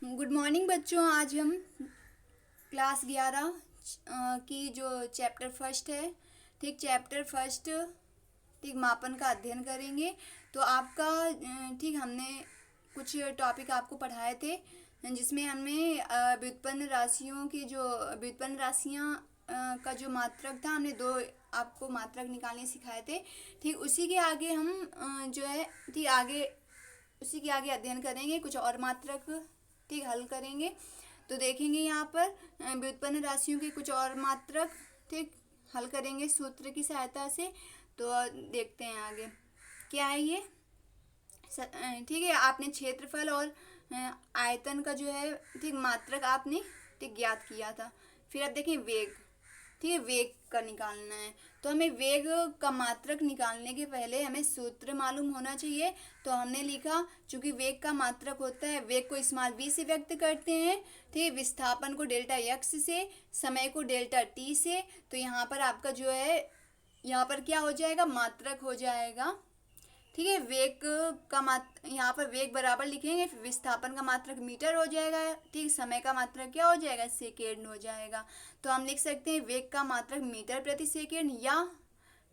Good morning बच्चों। आज हम क्लास 11 की जो चैप्टर फर्स्ट है, ठीक, चैप्टर फर्स्ट, ठीक, मापन का अध्ययन करेंगे। तो आपका ठीक, हमने कुछ टॉपिक आपको पढ़ाए थे जिसमें हमने व्युत्पन्न राशियों की जो व्युत्पन्न राशियाँ का जो मात्रक था, हमने दो आपको मात्रक निकालने सिखाए थे। ठीक, उसी के आगे हम जो है, ठीक, आगे उसी के आगे अध्ययन करेंगे, कुछ और मात्रक ठीक हल करेंगे। तो देखेंगे यहाँ पर व्युत्पन्न राशियों के कुछ और मात्रक ठीक हल करेंगे सूत्र की सहायता से। तो देखते हैं आगे क्या है ये। ठीक है, आपने क्षेत्रफल और आयतन का जो है ठीक मात्रक आपने ठीक ज्ञात किया था। फिर अब देखें वेग, ठीक है, वेग का निकालना है। तो हमें वेग का मात्रक निकालने के पहले हमें सूत्र मालूम होना चाहिए। तो हमने लिखा, चूंकि वेग का मात्रक होता है, वेग को स्मॉल v से व्यक्त करते हैं, ठीक है, विस्थापन को डेल्टा x से, समय को डेल्टा t से। तो यहाँ पर आपका जो है, यहाँ पर क्या हो जाएगा, मात्रक हो जाएगा। ठीक है, वेग का यहाँ पर वेग बराबर लिखेंगे, फिर विस्थापन का मात्रक मीटर हो जाएगा, ठीक, समय का मात्रक क्या हो जाएगा, सेकेंड हो जाएगा। तो हम लिख सकते हैं वेग का मात्रक मीटर प्रति सेकेंड या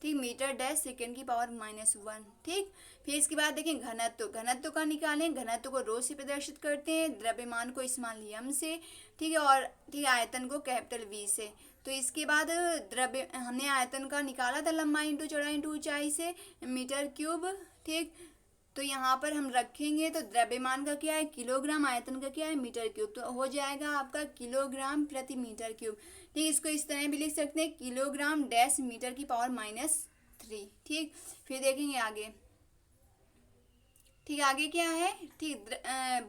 ठीक मीटर डैश सेकेंड की पावर -1। ठीक, फिर इसके बाद देखें घनत्व, घनत्व का निकालें। घनत्व को रो से प्रदर्शित करते हैं, द्रव्यमान को स्मॉल m से, ठीक है, और ठीक आयतन को कैपिटल V से। तो इसके बाद द्रव्य हमने आयतन का निकाला था, लंबाई इंटू चौड़ाई इंटू ऊंचाई से, मीटर क्यूब। ठीक, तो यहाँ पर हम रखेंगे तो द्रव्यमान का क्या है किलोग्राम, आयतन का क्या है मीटर क्यूब। तो हो जाएगा आपका किलोग्राम प्रति मीटर क्यूब। ठीक, इसको इस तरह भी लिख सकते हैं, किलोग्राम डैश मीटर की पावर -3। ठीक, फिर देखेंगे आगे। ठीक, आगे क्या है, ठीक,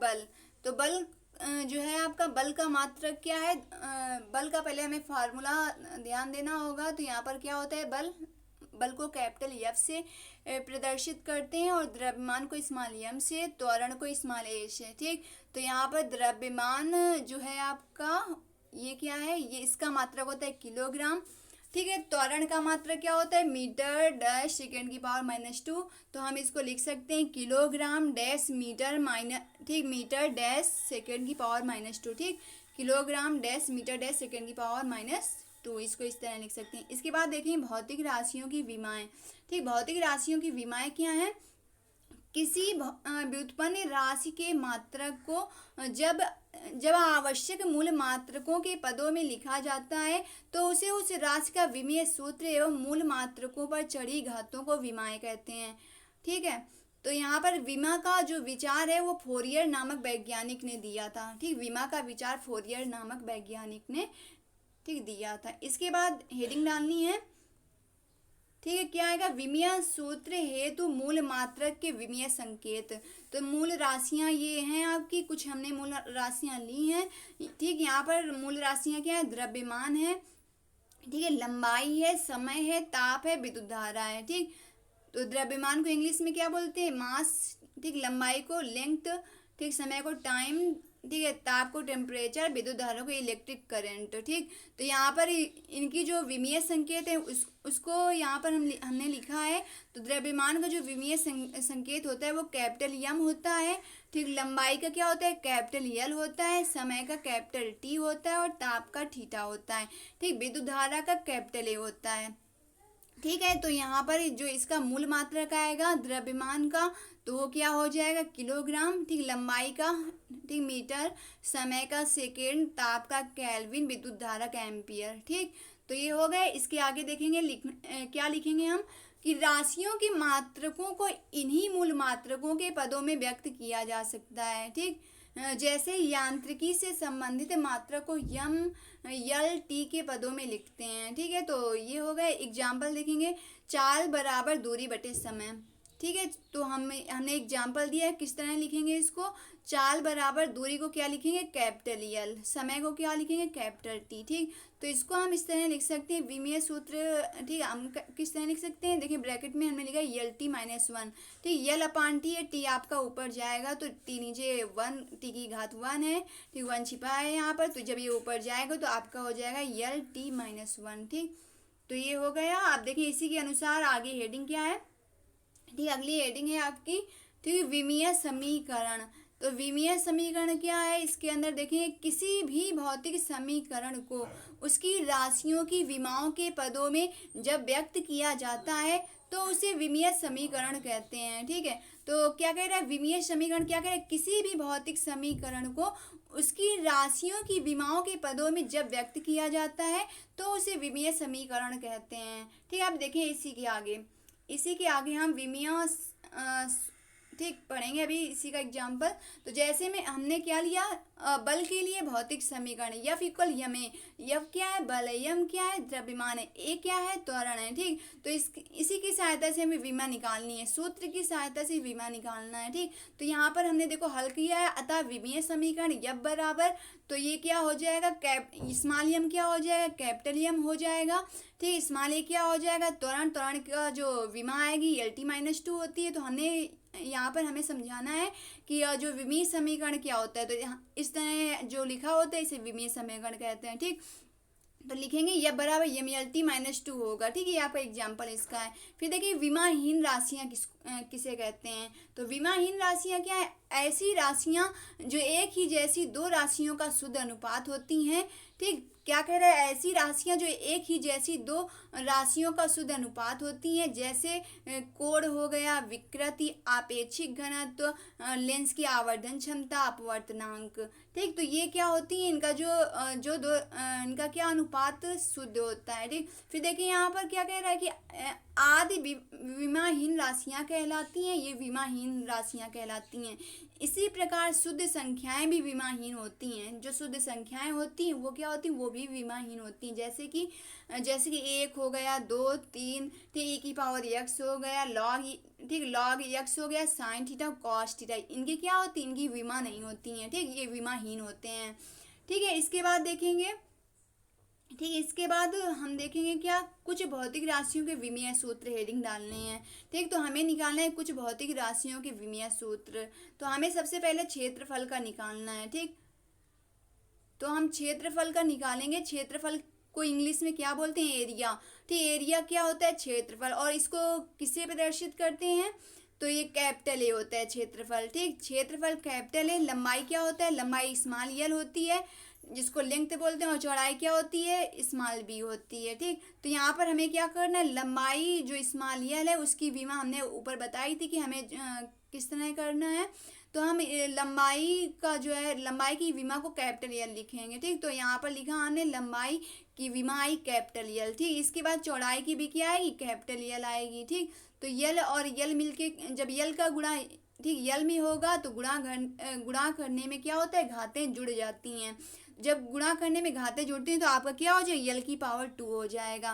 बल। तो बल जो है आपका बल का मात्रक क्या है, बल का पहले हमें फार्मूला ध्यान देना होगा। तो यहाँ पर क्या होता है, बल बल को कैपिटल F से प्रदर्शित करते हैं और द्रव्यमान को स्मॉल m से, त्वरण को स्मॉल a से। ठीक, तो यहाँ पर द्रव्यमान जो है आपका ये क्या है, ये इसका मात्रक होता है किलोग्राम। ठीक है, त्वरण का मात्रक क्या होता है, मीटर डैश सेकेंड की पावर -2। तो हम इसको लिख सकते हैं किलोग्राम डैश मीटर ठीक मीटर डैश सेकेंड की पावर -2। ठीक, kilogram dash metre dash second की पावर -2, इसको इस तरह लिख सकते हैं। इसके बाद देखिए भौतिक राशियों की विमाएं। ठीक, भौतिक राशियों की विमाएं क्या है, किसी व्युत्पन्न राशि के मात्रक को जब जब आवश्यक मूल मात्रकों के पदों में लिखा जाता है तो उसे उस राशि का विमेय सूत्र एवं मूल मात्रकों पर चढ़ी घातों को विमाएं कहते हैं। ठीक है, तो यहाँ पर विमा का जो विचार है वो फोरियर नामक वैज्ञानिक ने दिया था। ठीक, विमा का विचार फोरियर नामक वैज्ञानिक ने ठीक दिया था। इसके बाद हेडिंग डालनी है। ठीक है, क्या आएगा, विमीय सूत्र हेतु मूल मात्रक के विमीय संकेत। तो मूल राशियां ये हैं आपकी, कुछ हमने मूल राशियां ली हैं। ठीक, यहाँ पर मूल राशियां क्या है, द्रव्यमान है, ठीक है, लंबाई है, समय है, ताप है, विद्युत धारा है। ठीक, तो द्रव्यमान को इंग्लिश में क्या बोलते हैं, मास। ठीक, लंबाई को लेंथ, ठीक, समय को टाइम, ठीक है, ताप को टेम्परेचर, विद्युत धारा को इलेक्ट्रिक करंट। ठीक, तो यहाँ पर इनकी जो विमीय संकेत है उसको यहाँ पर हमने लिखा है। तो द्रव्यमान का जो विमीय संकेत होता है वो कैपिटल M होता है। ठीक, लंबाई का क्या होता है, कैपिटल L होता है, समय का कैपिटल T होता है और ताप का थीटा होता है। ठीक, विद्युत धारा का कैपिटल A होता है। ठीक है, तो यहाँ पर जो इसका मूल मात्रक आएगा द्रव्यमान का, तो वो क्या हो जाएगा, किलोग्राम। ठीक, लंबाई का ठीक मीटर, समय का सेकेंड, ताप का केल्विन, विद्युत धारा का एम्पियर। ठीक, तो ये हो गए। इसके आगे देखेंगे क्या लिखेंगे हम, कि राशियों की मात्रकों को इन्हीं मूल मात्रकों के पदों में व्यक्त किया जा सकता है। ठीक, जैसे यांत्रिकी से संबंधित मात्रक को यम यल टी के पदों में लिखते हैं। ठीक है, तो ये हो गए। एग्जाम्पल देखेंगे, चाल बराबर दूरी बटे समय। ठीक है, तो हमने एग्जाम्पल दिया है, किस तरह लिखेंगे इसको, चाल बराबर दूरी को क्या लिखेंगे, कैपिटल L, समय को क्या लिखेंगे, कैपिटल T। ठीक, तो इसको हम इस तरह लिख सकते हैं, विमीय सूत्र। ठीक, हम किस तरह लिख सकते हैं, देखिए ब्रैकेट में हमने लिखा LT-1। ठीक, L/T है, T आपका ऊपर जाएगा तो T नीचे 1, T की घात 1 है। ठीक, 1 छिपा है यहाँ पर, तो जब ये ऊपर जाएगा तो आपका हो जाएगा LT-1। ठीक, तो ये हो गया। आप देखिए इसी के अनुसार आगे हेडिंग क्या है। ठीक, अगली हेडिंग है आपकी, ठीक, विमीय समीकरण। तो विमीय समीकरण क्या है, इसके अंदर देखें किसी भी भौतिक समीकरण को उसकी राशियों की विमाओं के पदों में जब व्यक्त किया जाता है तो उसे विमीय समीकरण कहते हैं। ठीक है, तो क्या कह रहा है विमीय समीकरण, क्या कह रहा है किसी भी भौतिक समीकरण को उसकी राशियों की विमाओं के पदों में जब व्यक्त किया जाता है तो उसे विमीय समीकरण कहते हैं। ठीक है, आप देखें इसी के आगे हम विमीय ठीक पढ़ेंगे अभी इसी का एग्जाम्पल। तो जैसे में हमने क्या लिया, बल के लिए भौतिक समीकरण F इक्वल यम है। F क्या है, बल है, यम क्या है, द्रव्यमान है, ए क्या है, त्वरण है। ठीक, तो इसी की सहायता से हमें विमा निकालनी है, सूत्र की सहायता से विमा निकालना है। ठीक, तो यहाँ पर हमने देखो हल किया है, अतः विमीय समीकरण F बराबर, तो ये क्या हो जाएगा, स्मॉल यम क्या हो जाएगा, कैपिटल यम हो जाएगा। ठीक, स्मॉल ए क्या हो जाएगा, त्वरण का जो विमा आएगी LT-2 होती है। तो हमने यहाँ पर हमें समझाना है कि जो विमीय समीकरण क्या होता है, तो इस तरह जो लिखा होता है इसे विमीय समीकरण कहते हैं। ठीक, तो लिखेंगे यह बराबर LT-2 होगा। ठीक है, ये आपका एग्जाम्पल इसका है। फिर देखिए विमाहीन राशियाँ किसे कहते हैं, तो विमाहीन राशियाँ क्या है, ऐसी राशियाँ जो एक ही जैसी दो राशियों का शुद्ध अनुपात होती हैं। ठीक, क्या कह रहा है, ऐसी राशियाँ जो एक ही जैसी दो राशियों का शुद्ध अनुपात होती हैं, जैसे कोण हो गया, विकृति, आपेक्षिक घनत्व, लेंस की आवर्धन क्षमता, अपवर्तनांक। ठीक, तो ये क्या होती है, इनका इनका क्या अनुपात शुद्ध होता है। ठीक, फिर देखिए यहाँ पर क्या कह रहा है कि आदि विमाहीन राशियाँ कहलाती हैं, ये विमाहीन राशियाँ कहलाती हैं। इसी प्रकार शुद्ध संख्याएं भी विमाहीन होती हैं। जो शुद्ध संख्याएं होती हैं वो क्या होती हैं, वो भी विमाहीन होती हैं। जैसे कि 1 हो गया, 2, 3, ठीक, e⁻x हो गया, log x हो गया, साइन थीटा, कॉस थीटा, इनकी क्या होती है, इनकी विमा नहीं होती हैं। ठीक, ये विमाहीन होते हैं। ठीक है, इसके बाद देखेंगे, ठीक, इसके बाद हम देखेंगे क्या, कुछ भौतिक राशियों के विमीय सूत्र हेडिंग डालने हैं। ठीक, तो हमें निकालना है कुछ भौतिक राशियों के विमीय सूत्र। तो हमें सबसे पहले क्षेत्रफल का निकालना है। ठीक, तो हम क्षेत्रफल का निकालेंगे। क्षेत्रफल को इंग्लिश में क्या बोलते हैं, एरिया। ठीक, एरिया क्या होता है, क्षेत्रफल, और इसको किससे प्रदर्शित करते हैं, तो ये कैपिटल ए होता है क्षेत्रफल। ठीक, क्षेत्रफल कैपिटल ए। लंबाई क्या होता है, लंबाई स्मॉल एल होती है, जिसको लेंथ बोलते हैं, और चौड़ाई क्या होती है, स्मॉल बी होती है। ठीक, तो यहाँ पर हमें क्या करना है, लंबाई जो स्मॉल एल है उसकी विमा हमने ऊपर बताई थी कि हमें किस तरह करना है। तो हम लंबाई का जो है, लंबाई की विमा को कैपिटल एल लिखेंगे। ठीक, तो यहाँ पर लिखा हमने लंबाई की विमा आई कैपिटल एल। ठीक, इसके बाद चौड़ाई की भी क्या आएगी, कैपिटल एल आएगी। ठीक, तो यल और यल मिलके जब यल का गुणा, ठीक, यल में होगा तो गुणा करने में क्या होता है, घातें जुड़ जाती हैं। जब गुणा करने में घातें जुड़ती हैं तो आपका क्या हो जाएगा, l⁻² हो जाएगा।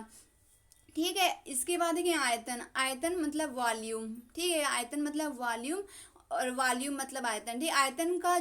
ठीक है, इसके बाद देखिए आयतन मतलब वॉल्यूम। ठीक है, आयतन मतलब वॉल्यूम, और वॉल्यूम मतलब आयतन। ठीक, आयतन का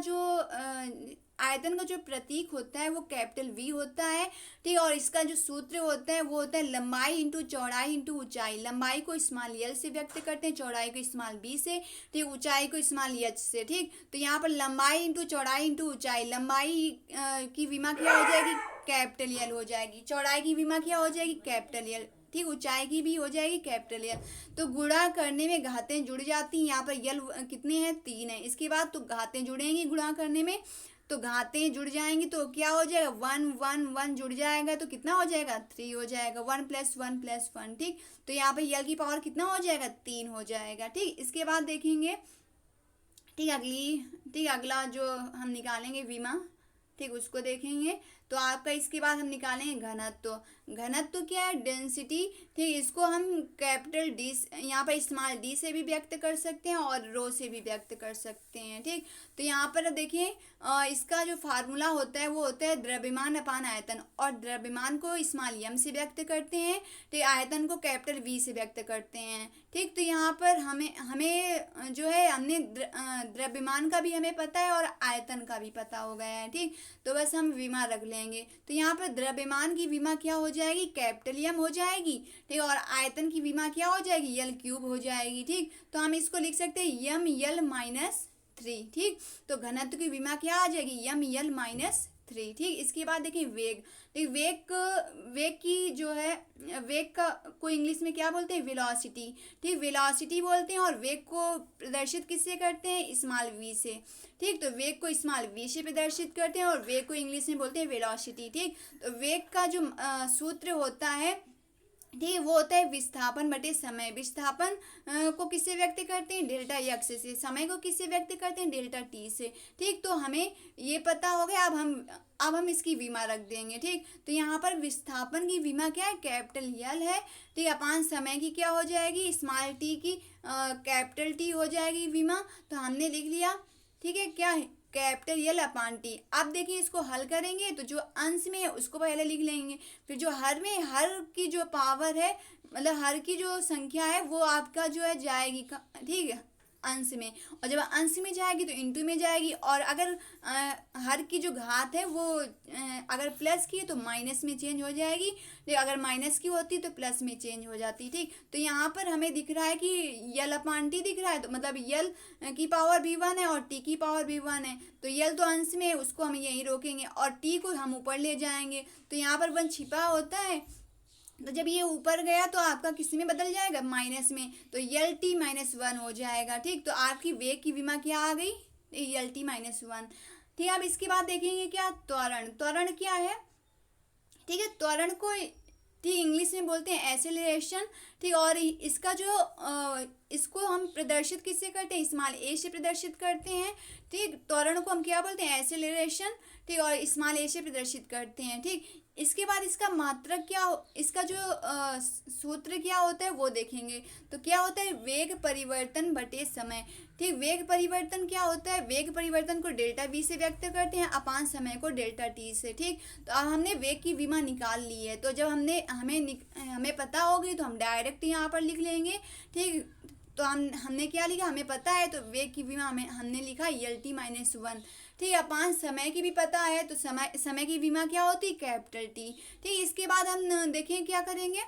जो प्रतीक होता है वो कैपिटल V होता है। ठीक, और इसका जो सूत्र होता है वो होता है लंबाई इंटू चौड़ाई इंटू ऊंचाई। लंबाई को स्मॉल एल से व्यक्त करते हैं, चौड़ाई को स्मॉल बी से, ठीक, ऊंचाई को स्मॉल एच से। ठीक, तो यहाँ पर लंबाई इंटू चौड़ाई इंटू ऊंचाई, लंबाई की विमा क्या हो जाएगी, कैपिटल एल हो जाएगी, चौड़ाई की विमा क्या हो जाएगी, कैपिटल एल, ठीक, ऊंचाई की भी हो जाएगी कैपिटल एल। तो गुणा करने में घातें जुड़ जाती हैं। यहाँ पर यल कितने हैं, 3 है। इसके बाद तो घातें जुड़ेंगी गुणा करने में, तो घातें जुड़ जाएंगी तो क्या हो जाएगा, 1 1 1 जुड़ जाएगा तो कितना हो जाएगा, 3 हो जाएगा, 1 + 1 + 1। ठीक, तो यहाँ पर यल की पावर कितना हो जाएगा, 3 हो जाएगा। ठीक, इसके बाद देखेंगे, ठीक, अगला जो हम निकालेंगे विमा, ठीक, उसको देखेंगे। तो आपका इसके बाद हम निकालेंगे घनत्व। घनत्व क्या है, डेंसिटी। ठीक, इसको हम कैपिटल डी, यहाँ पर स्मॉल डी से भी व्यक्त कर सकते हैं और रो से भी व्यक्त कर सकते हैं। ठीक, तो यहाँ पर देखिए इसका जो फार्मूला होता है वो होता है द्रव्यमान अपान आयतन, और द्रव्यमान को स्मॉल एम से व्यक्त करते हैं, ठीक, आयतन को कैपिटल वी से व्यक्त करते हैं। ठीक, तो यहाँ पर हमें जो है, हमने द्रव्यमान का भी हमें पता है और आयतन का भी पता हो गया है। ठीक, तो बस हम विमा रख लेंगे। तो यहाँ पर द्रव्यमान की विमा क्या हो जाएगी, कैपिटल एम हो जाएगी। ठीक, और आयतन की विमा क्या हो जाएगी, L³ हो जाएगी। ठीक, तो हम इसको लिख सकते हैं ml-3। ठीक, तो घनत्व की विमा क्या आ जाएगी, ml-3। 3। ठीक, इसके बाद देखिए वेग। वेग की जो है, वेग का को इंग्लिश में क्या बोलते हैं, वेलोसिटी। ठीक, वेलोसिटी बोलते हैं। और वेग को प्रदर्शित किससे करते हैं, स्मॉल वी से। ठीक, तो वेग को स्मॉल वी से प्रदर्शित करते हैं और वेग को इंग्लिश में बोलते हैं वेलोसिटी। ठीक, तो वेग का जो सूत्र होता है, ठीक, वो होता है विस्थापन बटे समय। विस्थापन को किससे व्यक्त करते हैं, डेल्टा एक्स से। समय को किससे व्यक्त करते हैं, डेल्टा टी से। ठीक, तो हमें ये पता हो गया। अब हम इसकी विमा रख देंगे। ठीक, तो यहाँ पर विस्थापन की विमा क्या है, कैपिटल यल है। ठीक, अपान समय की क्या हो जाएगी, स्मॉल टी की कैपिटल टी हो जाएगी विमा। तो हमने लिख लिया। ठीक है, क्या है, कैपिटल यल अपान टी। अब देखिए इसको हल करेंगे तो जो अंश में है उसको पहले लिख लेंगे, फिर जो हर में, हर की जो पावर है, मतलब हर की जो संख्या है वो आपका जो है जाएगी, ठीक है, अंश में। और जब अंश में जाएगी तो इंटू में जाएगी। और अगर हर की जो घात है वो अगर प्लस की है तो माइनस में चेंज हो जाएगी। अगर माइनस की होती तो प्लस में चेंज हो जाती। ठीक, तो यहाँ पर हमें दिख रहा है कि यल अपान टी दिख रहा है, तो मतलब यल की पावर भी 1 है और टी की पावर भी 1 है। तो यल तो अंश में है, उसको हम यहीं रोकेंगे और टी को हम ऊपर ले जाएंगे। तो यहाँ पर 1 छिपा होता है, तो जब ये ऊपर गया तो आपका किस में बदल जाएगा, माइनस में। तो यल टी -1 हो जाएगा। ठीक, तो आपकी वेग की विमा क्या आ गई, यल टी -1। ठीक, अब इसके बाद देखेंगे क्या, त्वरण। त्वरण क्या है, ठीक है, त्वरण को ठीक इंग्लिश में बोलते हैं एसेलरेशन। ठीक, और इसका जो इसको हम प्रदर्शित किससे करते हैं, स्मॉल ए से प्रदर्शित करते हैं। ठीक, त्वरण को हम क्या बोलते हैं, एसेलरेशन। ठीक, और स्मॉल ए से प्रदर्शित करते हैं। ठीक, इसके बाद इसका मात्रक क्या इसका जो सूत्र क्या होता है वो देखेंगे। तो क्या होता है, वेग परिवर्तन बटे समय। ठीक, वेग परिवर्तन क्या होता है, वेग परिवर्तन को डेल्टा वी से व्यक्त करते हैं अपान समय को डेल्टा टी से। ठीक, तो अब हमने वेग की विमा निकाल ली है। तो जब हमें पता होगी तो हम डायरेक्ट यहाँ पर लिख लेंगे। ठीक, तो हमने क्या लिखा, हमें पता है तो वेग की विमा हमने लिखा यल टी -1। ठीक, अपान समय की भी पता है तो समय की विमा क्या होती है, कैपिटल टी। ठीक, इसके बाद हम देखें क्या करेंगे,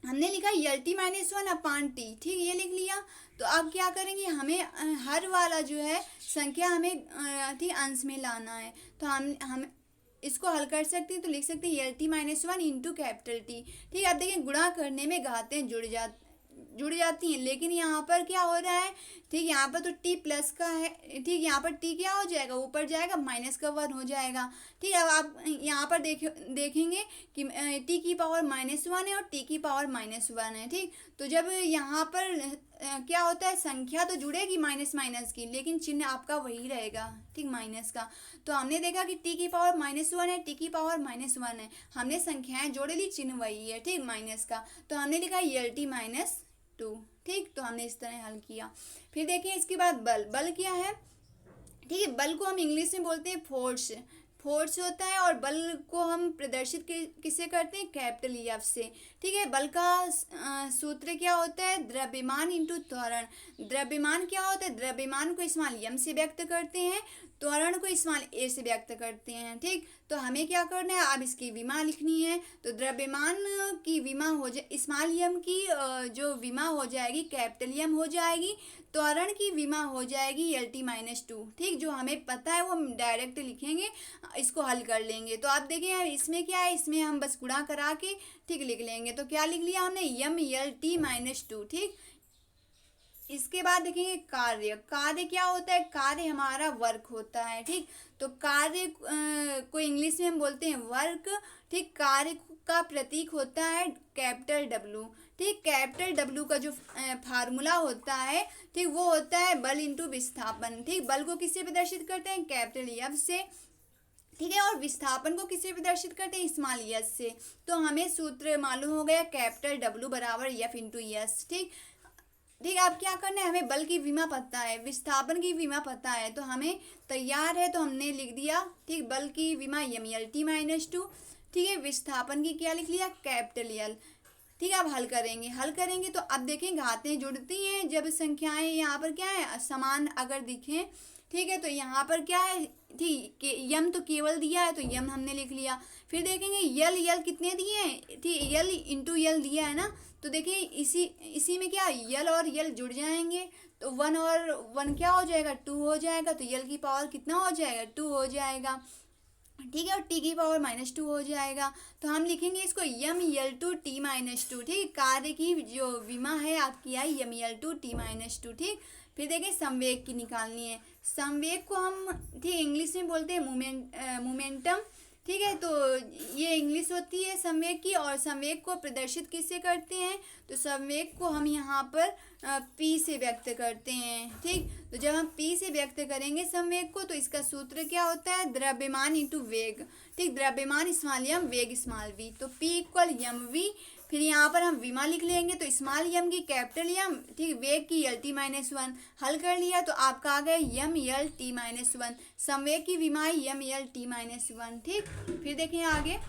हमने लिखा यल टी -1 अपान टी। ठीक, ये लिख लिया। तो अब क्या करेंगे, हमें हर वाला जो है संख्या हमें ठीक अंश में लाना है। तो हम इसको हल कर सकते हैं। तो लिख सकते हैं यल टी -1 इंटू कैपिटल टी। ठीक, अब देखिए गुणा करने में घातें जुड़ जाती हैं, लेकिन यहाँ पर क्या हो रहा है, ठीक, यहाँ पर तो टी प्लस का है। ठीक, यहाँ पर टी क्या हो जाएगा, ऊपर जाएगा, माइनस का 1 हो जाएगा। ठीक, अब आप यहाँ पर देखेंगे कि टी की पावर -1 है और टी की पावर -1 है। ठीक, तो जब यहाँ पर क्या होता है, संख्या तो जुड़ेगी माइनस माइनस की, लेकिन चिन्ह आपका वही रहेगा, ठीक, माइनस का। तो हमने देखा कि टी की पावर -1 है, टी की पावर -1 है, हमने संख्याएं जोड़ ली, चिन्ह वही है, ठीक, माइनस का। तो हमने लिखा यल टी -2। ठीक, तो हमने इस तरह हल किया। फिर देखिए इसके बाद बल क्या है, ठीक है, बल को हम इंग्लिश में बोलते हैं फोर्स। फोर्स होता है और बल को हम प्रदर्शित किससे करते हैं, कैपिटल एफ से। ठीक है, बल का सूत्र क्या होता है, द्रव्यमान इंटू त्वरण। द्रव्यमान क्या होता है, द्रव्यमान को स्मॉल एम से व्यक्त करते हैं, त्वरण को स्मॉल ए से व्यक्त करते हैं। ठीक, तो हमें क्या करना है, अब इसकी विमा लिखनी है। तो द्रव्यमान की विमा हो जाए, स्मॉल एम की जो विमा हो जाएगी कैपिटल एम हो जाएगी, त्वरण की विमा हो जाएगी यल टी -2। ठीक, जो हमें पता है वो हम डायरेक्ट लिखेंगे, इसको हल कर लेंगे। तो आप देखिए इसमें क्या है, इसमें हम बस गुणा करा के ठीक लिख लेंगे। तो क्या लिख लिया हमने, यम यल टी -2। ठीक, इसके बाद देखेंगे कार्य। कार्य क्या होता है, कार्य हमारा वर्क होता है। ठीक, तो कार्य को इंग्लिश में हम बोलते हैं वर्क। ठीक, कार्य का प्रतीक होता है कैपिटल डब्ल्यू। ठीक, कैपिटल डब्ल्यू का जो फार्मूला होता है, ठीक, वो होता है बल इंटू विस्थापन। ठीक, बल को किससे प्रदर्शित करते हैं, कैपिटल एफ से। ठीक है, और विस्थापन को किससे प्रदर्शित करते हैं, स्मॉल एस से। तो हमें सूत्र मालूम हो गया, कैपिटल डब्ल्यू बराबर एफ इंटू एस। ठीक, ठीक, अब क्या करना है, हमें बल की विमा पता है, विस्थापन की विमा पता है, तो हमें तैयार है। तो हमने लिख दिया, ठीक, बल की विमा यम यल टी -2। ठीक है, विस्थापन की क्या लिख लिया, कैपिटल यल। ठीक है, अब हल करेंगे तो अब देखें घातें जुड़ती हैं जब संख्याएं यहाँ पर क्या है, समान अगर दिखें। ठीक है, तो यहाँ पर क्या है, ठीक, यम तो केवल दिया है तो यम हमने लिख लिया। फिर देखेंगे यल यल कितने दिए हैं, ठीक, यल इंटू यल दिया है ना। तो देखिए इसी में क्या यल और यल जुड़ जाएंगे, तो 1 और 1 क्या हो जाएगा, 2 हो जाएगा। तो यल की पावर कितना हो जाएगा, 2 हो जाएगा। ठीक है, और टी की पावर -2 हो जाएगा। तो हम लिखेंगे इसको m l2 t-2। ठीक, कार्य की जो विमा है आपकी आई m l2 t-2। ठीक, फिर देखिए संवेग की निकालनी है। संवेग को हम ठीक इंग्लिश में बोलते हैं मोमेंटम। ठीक है, तो ये इंग्लिश होती है संवेग की। और संवेग को प्रदर्शित किससे करते हैं, तो संवेग को हम यहाँ पर पी से व्यक्त करते हैं। ठीक, तो जब हम पी से व्यक्त करेंगे संवेग को, तो इसका सूत्र क्या होता है, द्रव्यमान इंटू वेग। ठीक, द्रव्यमान स्मॉल एम, वेग स्मॉल वी, तो पी इक्वल एम वी। फिर यहाँ पर हम विमा लिख लेंगे, तो स्मॉल एम की कैपिटल एम, ठीक, वेग की LT-1। हल कर लिया तो आपका आ गया ML-T-1। संवेग की विमा ML-T-1। ठीक, फिर देखिए आगे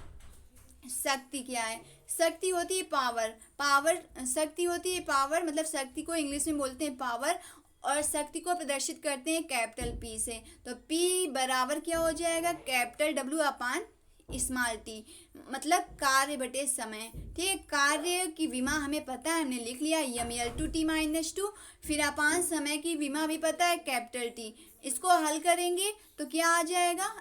शक्ति क्या है। शक्ति होती है पावर। पावर शक्ति होती है पावर, मतलब शक्ति को इंग्लिश में बोलते हैं पावर। और शक्ति को प्रदर्शित करते हैं कैपिटल पी से। तो पी बराबर क्या हो जाएगा, कैपिटल डब्ल्यू अपान स्मॉल टी, मतलब कार्य बटे समय। ठीक है, कार्य की विमा हमें पता है, हमने लिख लिया ML2 t-2। फिर अपान समय की विमा भी पता है कैपिटल टी। इसको हल करेंगे तो क्या आ जाएगा,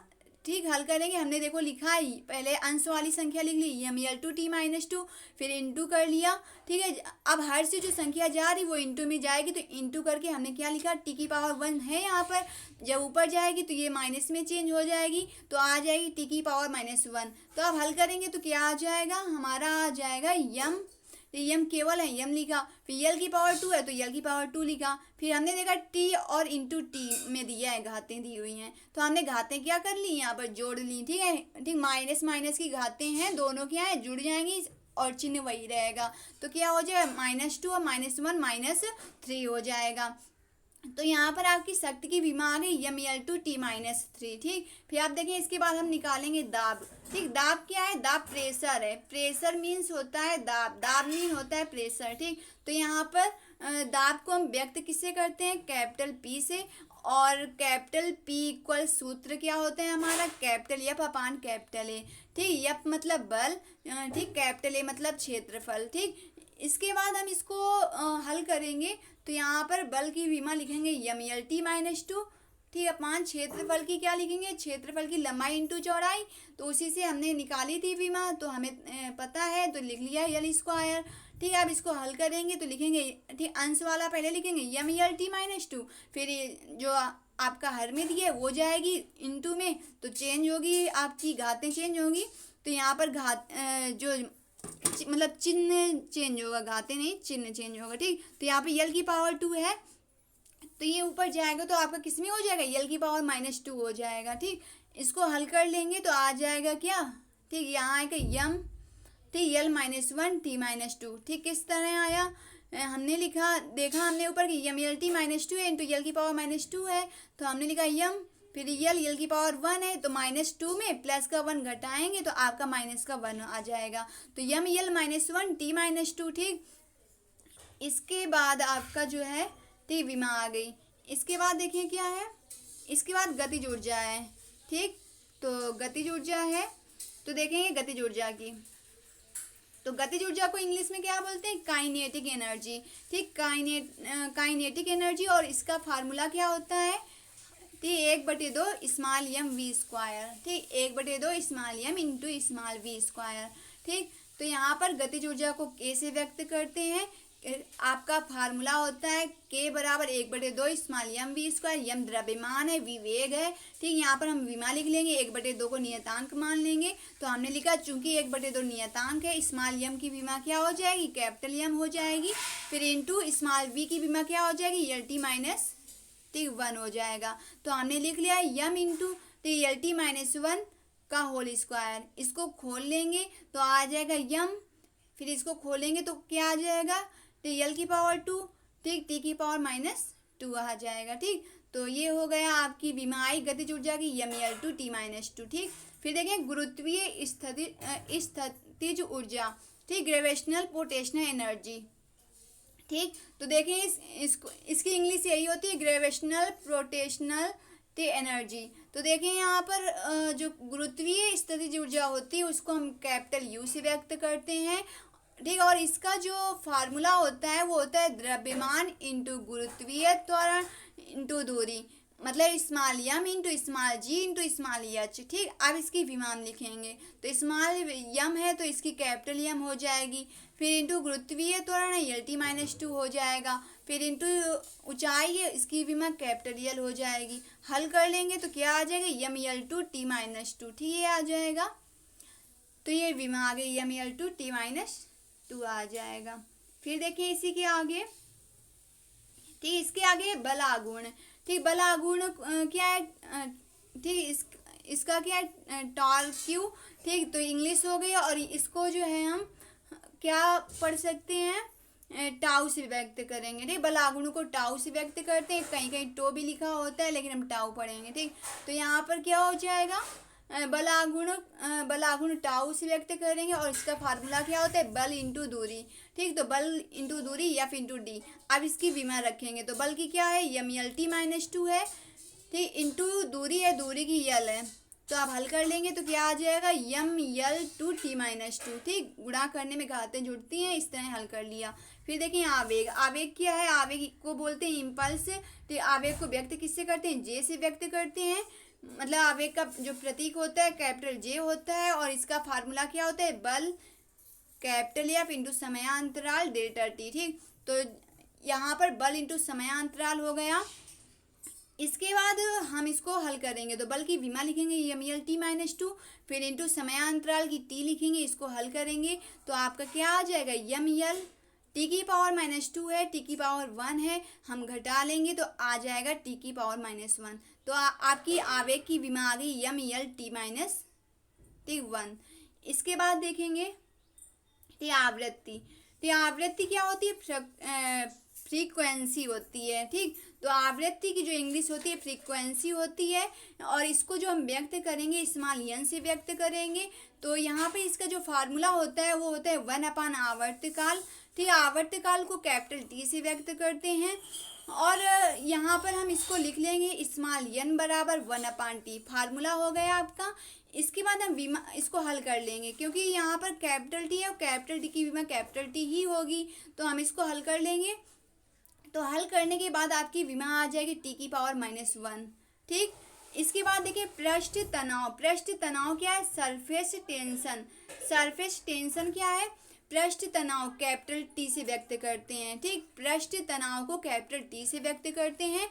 ठीक, हल करेंगे। हमने देखो लिखा है, पहले अंश वाली संख्या लिख ली ML2 t-2, फिर इंटू कर लिया। ठीक है, अब हर से जो संख्या जा रही वो इंटू में जाएगी, तो इंटू करके हमने क्या लिखा, टी की पावर 1 है यहाँ पर। जब ऊपर जाएगी तो ये माइनस में चेंज हो जाएगी, तो आ जाएगी टी की पावर -1। तो अब हल करेंगे तो क्या आ जाएगा, हमारा आ जाएगा यम। यम केवल है, यम लिखा। फिर यल की पावर 2 है तो यल की पावर 2 लिखा। फिर हमने देखा टी और इंटू टी में दिया है, घातें दी हुई हैं, तो हमने घातें क्या कर ली, यहाँ पर जोड़ ली। ठीक है, ठीक, माइनस माइनस की घातें हैं, दोनों क्या है, जुड़ जाएंगी और चिन्ह वही रहेगा। तो क्या हो जाएगा, -2 और -1 -3 हो जाएगा। तो यहाँ पर आपकी शक्ति की विमा आ गई ML2 t-3। ठीक, फिर आप देखें इसके बाद हम निकालेंगे दाब। ठीक, दाब क्या है, दाब प्रेशर है। प्रेशर मीन्स होता है दाब, दाब मीन होता है प्रेशर। ठीक, तो यहाँ पर दाब को हम व्यक्त किससे करते हैं, कैपिटल पी से। और कैपिटल पी इक्वल सूत्र क्या होता है हमारा, capital F upon capital A. ठीक, एफ मतलब बल, ठीक, कैपिटल ए मतलब क्षेत्रफल। ठीक, इसके बाद हम इसको हल करेंगे तो यहाँ पर बल की विमा लिखेंगे ML-T-2। ठीक, अपान क्षेत्रफल की क्या लिखेंगे, क्षेत्रफल की लंबाई इंटू चौड़ाई। तो उसी से हमने निकाली थी विमा, तो हमें पता है, तो लिख लिया L²। ठीक है, अब इसको हल करेंगे तो लिखेंगे, ठीक, अंश वाला पहले लिखेंगे ML-T-2। फिर जो आपका हर में दिए वो जाएगी इंटू में, तो चेंज होगी, आपकी घातें चेंज होंगी। तो यहाँ पर घात जो मतलब चिन्ह चेंज होगा, घाते नहीं, चिन्ह चेंज होगा। ठीक, तो यहाँ पे यल की पावर 2 है, तो ये ऊपर जाएगा तो आपका किस में हो जाएगा, यल की पावर -2 हो जाएगा। ठीक, इसको हल कर लेंगे तो आ जाएगा क्या, ठीक, यहाँ आएगा यम, ठीक, L-1 t-2। ठीक, किस तरह आया, हमने लिखा, देखा हमने ऊपर कि ML-T-2 है इंटू यल की पावर -2 है, तो हमने लिखा यम। फिर यल की पावर 1 है, तो -2 में प्लस का 1 घटाएंगे तो आपका माइनस का 1 आ जाएगा। तो ML-1 t-2। ठीक, इसके बाद आपका जो है ठीक विमा आ गई। इसके बाद देखिए क्या है, इसके बाद गतिज ऊर्जा है। ठीक, तो गतिज ऊर्जा है, तो देखेंगे गतिज ऊर्जा की। तो गतिज ऊर्जा को इंग्लिश में क्या बोलते हैं, काइनेटिक एनर्जी। ठीक, काइनेटिक एनर्जी, और इसका फार्मूला क्या होता है, ठीक, 1/2 स्मॉल एम वी स्क्वायर। ठीक, 1/2 small M into small v square. ठीक, तो यहाँ पर गतिज ऊर्जा को के से व्यक्त करते हैं। आपका फार्मूला होता है के बराबर 1/2 small M V square. M द्रव्यमान है, वी वेग है। ठीक, यहाँ पर हम विमा लिख लेंगे, 1/2 को नियतांक मान लेंगे। तो हमने लिखा चूंकि 1/2 नियतांक है, स्मॉल एम की विमा क्या हो जाएगी, कैपिटल एम हो जाएगी। फिर इंटू स्मॉल वी की विमा क्या हो जाएगी, LT-1 हो जाएगा। तो हमने लिख लिया यम इंटू LT-1 का होल स्क्वायर। इसको खोल लेंगे तो आ जाएगा यम, फिर इसको खोलेंगे तो क्या आ जाएगा, यल की पावर 2, ठीक, टी की पावर -2 आ जाएगा। ठीक, तो ये हो गया आपकी विमाई गतिज ऊर्जा की ML-T-2। ठीक, फिर देखें गुरुत्वीय स्थितिज ऊर्जा। ठीक, ग्रेविटेशनल पोटेंशियल एनर्जी। ठीक, तो देखें इसकी इंग्लिश यही होती है, ग्रेविटेशनल पोटेंशियल एनर्जी। तो देखें यहाँ पर जो गुरुत्वीय स्थितिज ऊर्जा होती है उसको हम कैपिटल यू से व्यक्त करते हैं। ठीक, और इसका जो फार्मूला होता है वो होता है द्रव्यमान इंटू गुरुत्वीय त्वरण इंटू दूरी। मतलब स्मॉल यम इंटू स्मॉल जी इंटू स्मॉल एच। ठीक, अब इसकी विमान लिखेंगे तो स्मॉल यम है तो इसकी कैपिटल यम हो जाएगी, फिर इंटू गुरुत्वीय त्वरण एल टी माइनस टू हो जाएगा, फिर इंटू ऊंचाई है इसकी विमा कैपिटल यल हो जाएगी। हल कर लेंगे तो क्या आ जाएगा, M L two T minus two. ठीक, ये आ जाएगा। तो ये विमा आ गई M L two T minus two आ जाएगा। फिर देखिए इसी के आगे, ठीक, इसके आगे बल आघूर्ण। ठीक, बल आघूर्ण क्या है, ठीक, इसका क्या है, टॉर्क क्यू। ठीक, तो इंग्लिश हो गई और इसको जो है हम क्या पढ़ सकते हैं, टाउ से व्यक्त करेंगे। ठीक, बल आघूर्ण को टाउ से व्यक्त करते हैं, कहीं कहीं टो भी लिखा होता है लेकिन हम टाउ पढ़ेंगे। ठीक, तो यहाँ पर क्या हो जाएगा, बल आघूर्ण टाउ से व्यक्त करेंगे और इसका फार्मूला क्या होता है, बल इंटू दूरी। ठीक, तो बल इंटू दूरी एफ इंटू डी। अब इसकी विमा रखेंगे तो बल की क्या है, यम यल टी माइनस टू है। ठीक, इंटू दूरी है, दूरी की यल है, तो आप हल कर लेंगे तो क्या आ जाएगा, M L two T minus two. ठीक, गुणा करने में घातें जुड़ती हैं, इस तरह हल कर लिया। फिर देखिए आवेग, आवेग क्या है, आवेग को बोलते हैं इम्पल्स। तो आवेग को व्यक्त किससे करते हैं, जे से व्यक्त करते हैं। मतलब आवेग का जो प्रतीक होता है कैपिटल जे होता है और इसका फार्मूला क्या होता है, बल कैपिटल एफ इंटू समयांतराल डेल्टा टी। ठीक, तो यहाँ पर बल इंटू समयांतराल हो गया। इसके बाद हम इसको हल करेंगे तो बल की विमा लिखेंगे यम यल टी माइनस टू, फिर इंटू समयांतराल की टी लिखेंगे, इसको हल करेंगे तो आपका क्या आ जाएगा, यम यल टी की पावर माइनस टू है, टी की पावर वन है, हम घटा लेंगे तो आ जाएगा टी की पावर माइनस वन। तो आपकी आवेग की विमा आ गई M L T minus T one. इसके बाद देखेंगे टी आवृत्ति। टी आवृत्ति क्या होती है, फ्रीक्वेंसी होती है। ठीक, तो आवृत्ति की जो इंग्लिश होती है फ्रीक्वेंसी होती है और इसको जो हम व्यक्त करेंगे स्मॉल एन से व्यक्त करेंगे। तो यहाँ पे इसका जो फार्मूला होता है वो होता है वन अपान आवर्तकाल। ठीक, आवर्तकाल को कैपिटल टी से व्यक्त करते हैं और यहाँ पर हम इसको लिख लेंगे स्मॉल एन बराबर वन अपान टी, फार्मूला हो गया आपका। इसके बाद हम विमा इसको हल कर लेंगे क्योंकि यहाँ पर कैपिटल टी है और कैपिटल टी की विमा कैपिटल टी ही होगी, तो हम इसको हल कर लेंगे। तो हल करने के बाद आपकी विमा आ जाएगी टी की पावर माइनस वन। ठीक, इसके बाद देखिए पृष्ठ तनाव। पृष्ठ तनाव क्या है, सरफेस टेंशन। सरफेस टेंशन क्या है, पृष्ठ तनाव कैपिटल टी से व्यक्त करते हैं। ठीक, पृष्ठ तनाव को कैपिटल टी से व्यक्त करते हैं।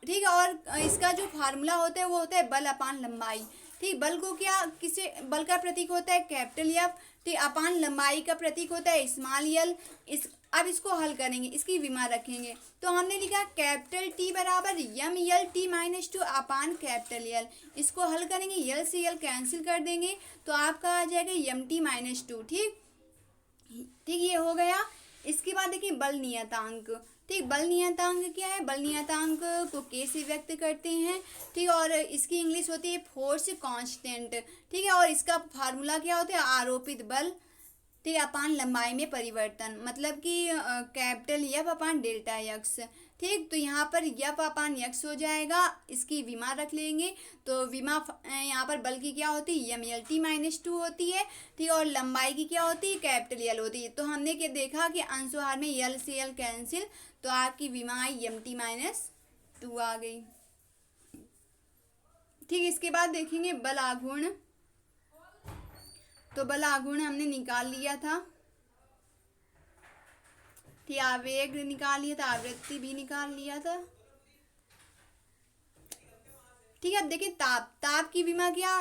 ठीक, और इसका जो फार्मूला होता है वो होता है बल अपान लंबाई। ठीक, बल को क्या, किसे, बल का प्रतीक होता है कैपिटल एफ। ठीक, अपान लंबाई का प्रतीक होता है स्मॉल यल। अब इसको हल करेंगे, इसकी विमा रखेंगे तो हमने लिखा कैपिटल टी बराबर M L T minus two upon capital L. इसको हल करेंगे, यल से यल कैंसिल कर देंगे तो आपका आ जाएगा यम टी माइनस टू। ठीक, ठीक, ये हो गया। इसके बाद देखिए बल नियतांक। ठीक, बल नियतांक क्या है, बल नियतांक को के से व्यक्त करते हैं। ठीक, और इसकी इंग्लिश होती है फोर्स कांस्टेंट। ठीक है, और इसका फार्मूला क्या होता है, आरोपित बल ठीक अपान लंबाई में परिवर्तन, मतलब कि कैपिटल यफ अपान डेल्टा यक्स। ठीक, तो यहाँ पर यफ अपान यक्स हो जाएगा, इसकी विमा रख लेंगे तो विमा यहाँ पर बल की क्या होती है, यम यल टी माइनस टू होती है। ठीक, और लंबाई की क्या होती है, कैपिटल यल होती है। तो हमने क्या देखा कि अंशुहार में यल से यल कैंसिल, तो आपकी विमा आई यम टी माइनस टू आ गई। ठीक, इसके बाद देखेंगे बल आघूर्ण। तो बल आघूर्ण हमने निकाल लिया था। ठीक, आवेग निकाल लिया था, आवृत्ति भी निकाल लिया था। ठीक है, अब देखिए ताप। ताप की विमा क्या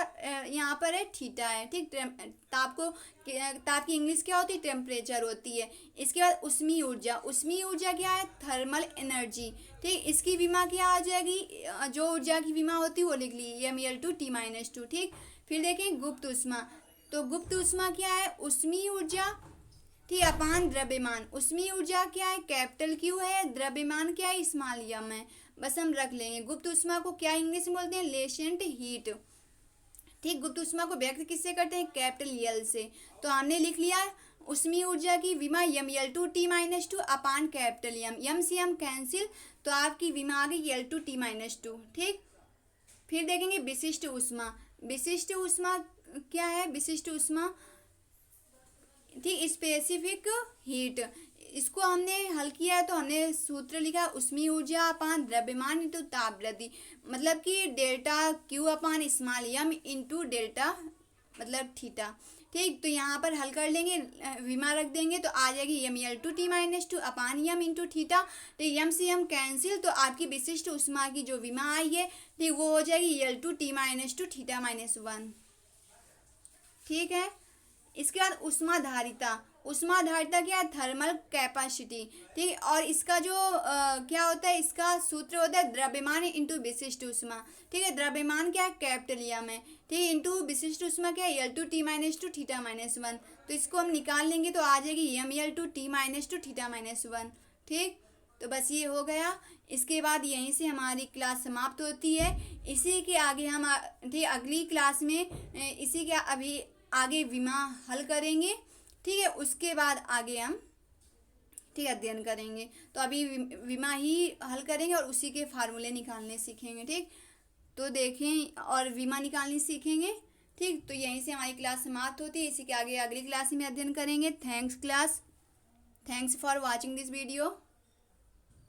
यहाँ पर है, थीटा है। ठीक, ताप को, ताप की इंग्लिश क्या होती है, टेम्परेचर होती है। इसके बाद उष्मीय ऊर्जा। उष्मीय ऊर्जा क्या है, थर्मल एनर्जी। ठीक, इसकी विमा क्या आ जाएगी, जो ऊर्जा की विमा होती है वो लिख ली M L two T minus two. ठीक, फिर देखें गुप्त उष्मा। तो गुप्त उष्मा क्या है, उष्मीय ऊर्जा ठीक अपान द्रव्यमान। उष्मीय ऊर्जा क्या है, कैपिटल क्यू है, द्रव्यमान क्या है, स्मॉल यम है। बस हम रख लेंगे। गुप्त उष्मा को क्या इंग्लिश में बोलते हैं, लेसेंट हीट। ठीक, गुप्त उष्मा को व्यक्त किससे करते हैं, कैपिटल यल से। तो हमने लिख लिया उष्मीय ऊर्जा की विमा M L two T minus two upon capital M. M से यम कैंसिल तो आपकी विमा आ गई L two T minus two. ठीक, फिर देखेंगे विशिष्ट उष्मा। विशिष्ट उष्मा क्या है, विशिष्ट उष्मा ठीक स्पेसिफिक हीट। इसको हमने हल किया है तो हमने सूत्र लिखा उष्मीय ऊर्जा अपान द्रव्यमान इंटू ताप वृद्धि, मतलब कि delta Q upon small M into delta मतलब थीटा। ठीक, तो यहाँ पर हल कर लेंगे, विमा रख देंगे तो आ जाएगी M L two T minus two upon M into theta. तो एम से एम कैंसिल, तो आपकी विशिष्ट उष्मा की जो विमा आई है ठीक वो हो जाएगी L two T minus two theta minus one. ठीक है, इसके बाद उष्मा धारिता। उष्मा धारिता क्या है? Thermal capacity. ठीक है, और इसका जो क्या होता है, इसका सूत्र होता है द्रव्यमान इंटू विशिष्ट उष्मा। ठीक है, द्रव्यमान क्या है? कैपिटल एम है। ठीक है, इंटू विशिष्ट उष्मा क्या है? L two T minus two theta minus one. तो इसको हम निकाल लेंगे तो आ जाएगी M L two T minus two theta minus one. ठीक, तो बस ये हो गया। इसके बाद यहीं से हमारी क्लास समाप्त होती है। इसी के आगे हम ठीक अगली क्लास में इसी के अभी आगे विमा हल करेंगे। ठीक है, उसके बाद आगे हम ठीक अध्ययन करेंगे। तो अभी विमा ही हल करेंगे और उसी के फार्मूले निकालने सीखेंगे। ठीक, तो देखें और विमा निकालनी सीखेंगे। ठीक, तो यहीं से हमारी क्लास समाप्त होती है। इसी के आगे अगली क्लास में अध्ययन करेंगे। Thanks for watching this video.